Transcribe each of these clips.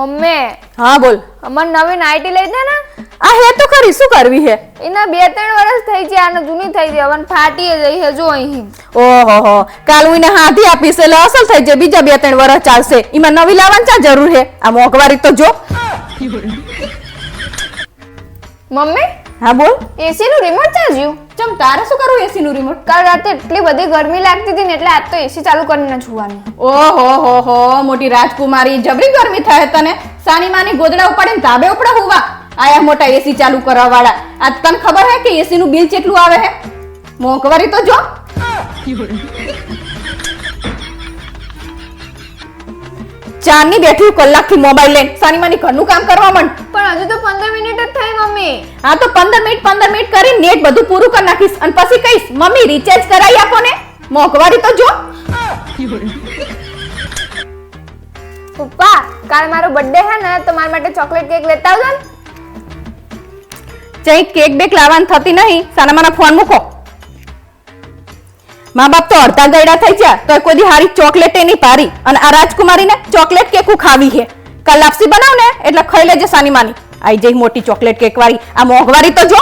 Mummy હા બોલ. અમર નવી નાઈટી લઈ દે ને. આ હે તો ખરી, શું કરવી હે? એના 2-3 વર્ષ થઈ ગયા અને જૂની થઈ ગઈ હવે ફાટી જઈ હે જો અહીં. ઓહો હો, કાલ ઉઈને હાથી આપીશ એટલે અસલ થઈ જાય, બીજા 2-3 વર્ષ ચાલશે. ઈમાં નવી લાવવાની ચા જરૂર હે? આ મોંઘવારી તો જો. મમ્મી હા બોલ. એસી નું રિમોટ ચાર્જ્યું. ચમ તારે શું કરવું એસી નું રિમોટ? કાલ રાતે એટલી બધી ગરમી લાગતી હતી ને એટલે આજ તો એસી ચાલુ કરીને જોવાનું. ઓહો હો હો, મોટી રાજકુમારી, જબરી ગરમી થાય તને. સાની માની ગોદડા ઉપાડીને ધાબે ઉપડે હુવા. આયા મોટા એસી ચાલુ કરવા વાળા. આ તને ખબર હે કે એસી નું બિલ કેટલું આવે હે? મોંઘવારી તો જો. ચારની બેઠી કલાકથી મોબાઈલ લઈને સાની માની ઘરનું કામ કરવા માંડ. પણ હજુ તો 15 મિનિટ જ થઈ મમ્મી. હા તો 15 મિનિટ કરી નેટ બધું પૂરું કરી નાખીશ અને પછી કહીશ મમ્મી રિચાર્જ કરાવી આપો ને. મોંઘવારી તો જો. પપ્પા કાલ મારો બર્થડે હે ને તો મારા માટે ચોકલેટ કેક લેતા આવજો ને. જઈ કેક બેક લાવવાની થતી નહીં, સાના માના ફોન મૂકો. મા બાપ તો અડધા ગયડા થઈ ગયા તો કોઈ દી હારી ચોકલેટ નહીં પારી અને આ રાજકુમારીને ચોકલેટ કેક ખાવી છે. કાલ લાપસી બનાવ ને એટલે ખાઈ લેજે સાની માની. આઈ જઈ મોટી ચોકલેટ કેક વાળી. આ મોંઘવારી તો જો.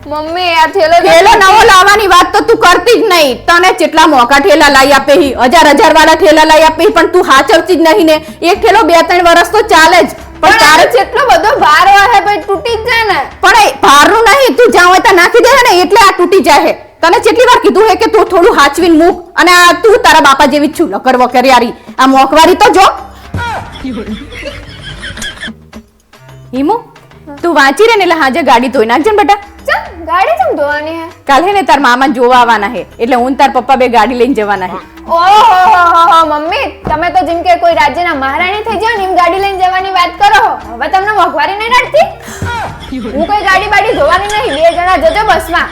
મમ્મી આ થેલો નવો લાવવાની વાત તો તું કરતી જ નહીં. તને કેટલા મોંઘા ઠેલા લાવી આપે હી, 1000 વાળા ઠેલા લાવી આપે પણ તું હાચવતી જ નહીં ને. એક ઠેલો 2-3 વર્ષ તો ચાલે જ. પણ તારે જેટલો બધો ભાર હોય ભાઈ તૂટી જ જાય ને. પણ એ ભારનું નહીં, તું જ્યાં હોય ત્યાં નાખી દે ને એટલે આ તૂટી જાય. તને કેટલી વાર કીધું હે કે તું થોડું હાચવીને મૂક અને આ તું તારા બાપા જેવી જ છું લકર વકરિયારી. આ મોંઘવારી તો જો. હિમુ તું વાંચી રે ને એટલે હાજે ગાડી ધોઈ નાખજે ને બેટા. ચલ ગાડી કેમ ધોવાની હે? કાલ હે ને તાર મામા જોવા આવવાના હે એટલે હું તાર પપ્પા બે ગાડી લઈને જવાના હે. ઓહો મમ્મી તમે તો જેમ કે કોઈ રાજ્યના મહારાણી થઈ જાવ ને એમ ગાડી લઈને જવાની વાત કરો. હવે તમને મોંઘવારી નહીં નડતી? હું કોઈ ગાડી બાડી ધોવાની નહીં, 2 જણા જજો બસમાં.